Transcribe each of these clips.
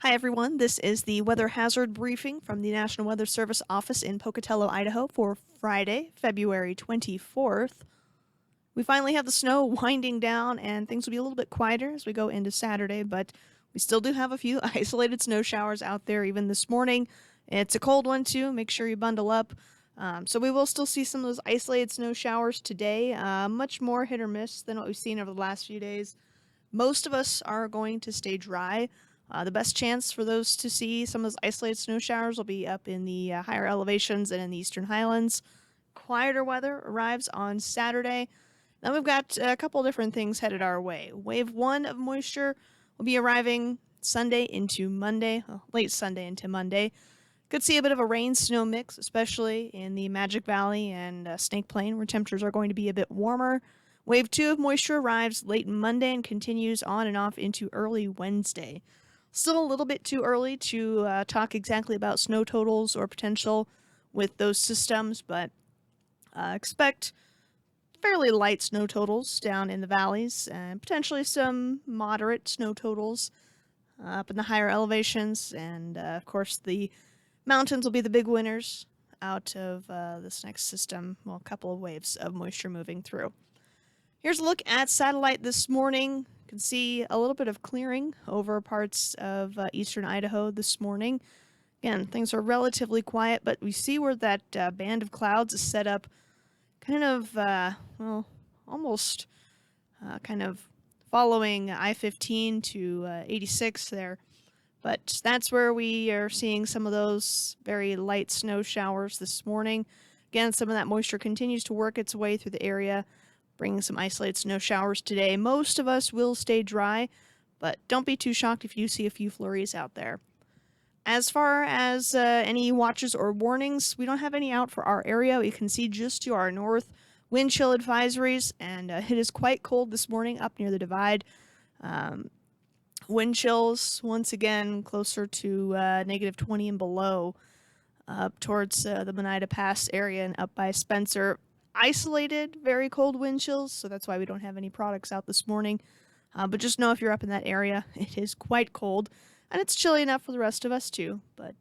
Hi, everyone. This is the weather hazard briefing from the National Weather Service office in Pocatello, Idaho for Friday, February 24th. We finally have the snow winding down and things will be a little bit quieter as we go into Saturday, but we still do have a few isolated snow showers out there even this morning. It's a cold one, too. Make sure you bundle up. So we will still see some of those isolated snow showers today, much more hit or miss than what we've seen over the last few days. Most of us are going to stay dry. The best chance for those to see some of those isolated snow showers will be up in the higher elevations and in the eastern highlands. Quieter weather arrives on Saturday. Then we've got a couple different things headed our way. Wave 1 of moisture will be arriving Sunday into Monday, late Sunday into Monday. Could see a bit of a rain-snow mix, especially in the Magic Valley and Snake Plain, where temperatures are going to be a bit warmer. Wave 2 of moisture arrives late Monday and continues on and off into early Wednesday. Still a little bit too early to talk exactly about snow totals or potential with those systems, but expect fairly light snow totals down in the valleys and potentially some moderate snow totals up in the higher elevations. And of course, the mountains will be the big winners out of this next system. Well, a couple of waves of moisture moving through. Here's a look at satellite this morning. You can see a little bit of clearing over parts of eastern Idaho this morning. Again, things are relatively quiet, but we see where that band of clouds is set up kind of, almost kind of following I-15 to 86 there. But that's where we are seeing some of those very light snow showers this morning. Again, some of that moisture continues to work its way through the area, bringing some isolated snow showers today. Most of us will stay dry, but don't be too shocked if you see a few flurries out there. As far as any watches or warnings, we don't have any out for our area. You can see just to our north wind chill advisories, and it is quite cold this morning up near the divide. Wind chills, once again, closer to negative 20 and below, up towards the Monida Pass area and up by Spencer. Isolated, very cold wind chills, so that's why we don't have any products out this morning. But just know if you're up in that area, it is quite cold, and it's chilly enough for the rest of us too. But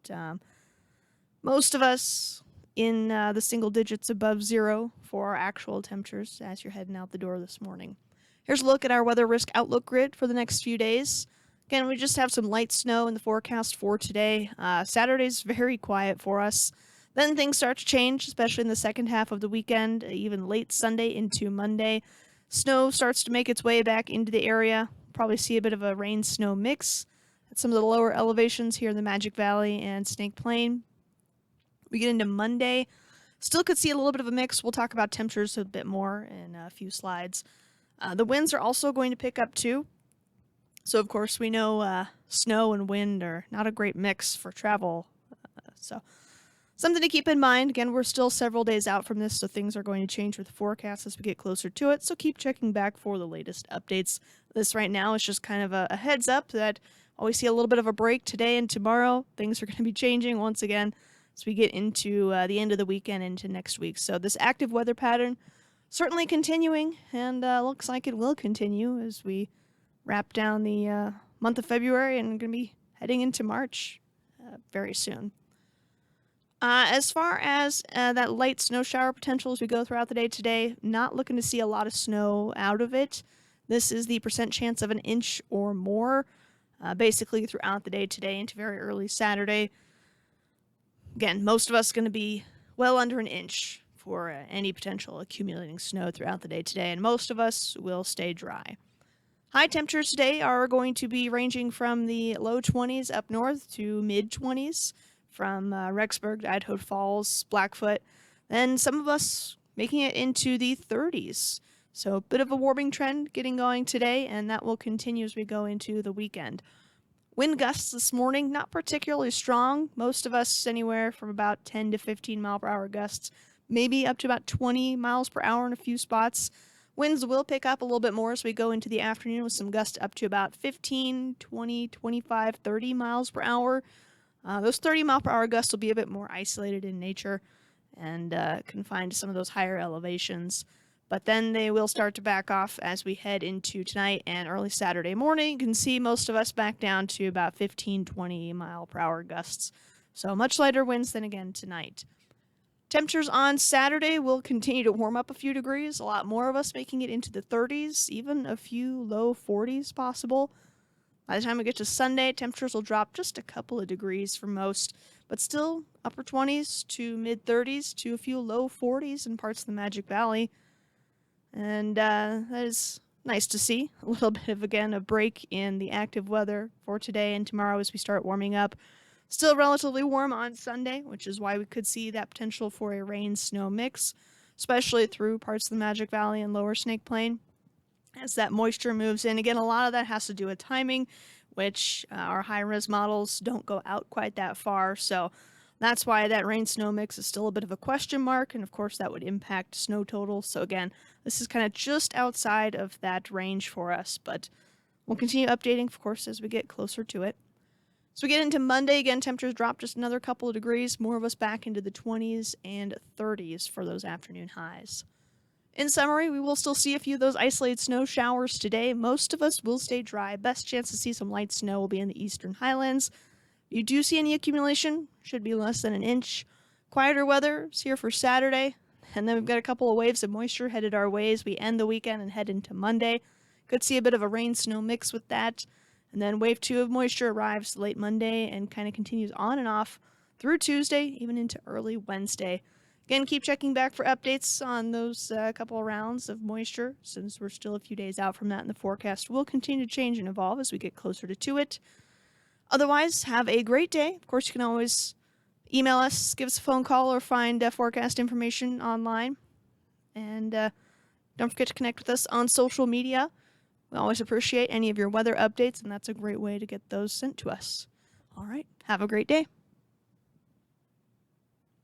most of us in the single digits above zero for our actual temperatures as you're heading out the door this morning. Here's a look at our weather risk outlook grid for the next few days. Again, we just have some light snow in the forecast for today. Saturday's very quiet for us. Then things start to change, especially in the second half of the weekend, even late Sunday into Monday. Snow starts to make its way back into the area. Probably see a bit of a rain-snow mix at some of the lower elevations here in the Magic Valley and Snake Plain. We get into Monday. Still could see a little bit of a mix. We'll talk about temperatures a bit more in a few slides. The winds are also going to pick up too. So, of course, we know snow and wind are not a great mix for travel. So something to keep in mind. Again, we're still several days out from this, so things are going to change with the forecast as we get closer to it. So keep checking back for the latest updates. This right now is just kind of a heads up that we see a little bit of a break today and tomorrow. Things are going to be changing once again as we get into the end of the weekend into next week. So this active weather pattern certainly continuing, and looks like it will continue as we wrap down the month of February and going to be heading into March very soon. As far as that light snow shower potential as we go throughout the day today, not looking to see a lot of snow out of it. This is the percent chance of an inch or more, basically throughout the day today into very early Saturday. Again, most of us going to be well under an inch for any potential accumulating snow throughout the day today, and most of us will stay dry. High temperatures today are going to be ranging from the low 20s up north to mid 20s. From Rexburg to Idaho Falls, Blackfoot, then some of us making it into the 30s. So a bit of a warming trend getting going today, and that will continue as we go into the weekend. Wind gusts this morning, not particularly strong. Most of us anywhere from about 10 to 15 mile per hour gusts, maybe up to about 20 miles per hour in a few spots. Winds will pick up a little bit more as we go into the afternoon with some gusts up to about 15, 20, 25, 30 miles per hour. Those 30 mile per hour gusts will be a bit more isolated in nature and confined to some of those higher elevations. But then they will start to back off as we head into tonight and early Saturday morning. You can see most of us back down to about 15-20 mile per hour gusts. So much lighter winds than again tonight. Temperatures on Saturday will continue to warm up a few degrees, a lot more of us making it into the 30s, even a few low 40s possible. By the time we get to Sunday, temperatures will drop just a couple of degrees for most, but still upper 20s to mid 30s to a few low 40s in parts of the Magic Valley. And that is nice to see. A little bit of, again, a break in the active weather for today and tomorrow as we start warming up. Still relatively warm on Sunday, which is why we could see that potential for a rain-snow mix, especially through parts of the Magic Valley and Lower Snake Plain. As that moisture moves in, again, a lot of that has to do with timing, which our high-res models don't go out quite that far, so that's why that rain-snow mix is still a bit of a question mark, and of course that would impact snow totals. So again, this is kind of just outside of that range for us, but we'll continue updating, of course, as we get closer to it. So we get into Monday, again, temperatures drop just another couple of degrees, more of us back into the 20s and 30s for those afternoon highs. In summary, we will still see a few of those isolated snow showers today. Most of us will stay dry. Best chance to see some light snow will be in the eastern highlands. If you do see any accumulation, should be less than an inch. Quieter weather is here for Saturday, and then we've got a couple of waves of moisture headed our way as we end the weekend and head into Monday. Could see a bit of a rain-snow mix with that. And then wave 2 of moisture arrives late Monday and kind of continues on and off through Tuesday, even into early Wednesday. Again, keep checking back for updates on those couple of rounds of moisture, since we're still a few days out from that, and the forecast will continue to change and evolve as we get closer to it. Otherwise, have a great day. Of course, you can always email us, give us a phone call, or find forecast information online. And don't forget to connect with us on social media. We always appreciate any of your weather updates, and that's a great way to get those sent to us. All right, have a great day.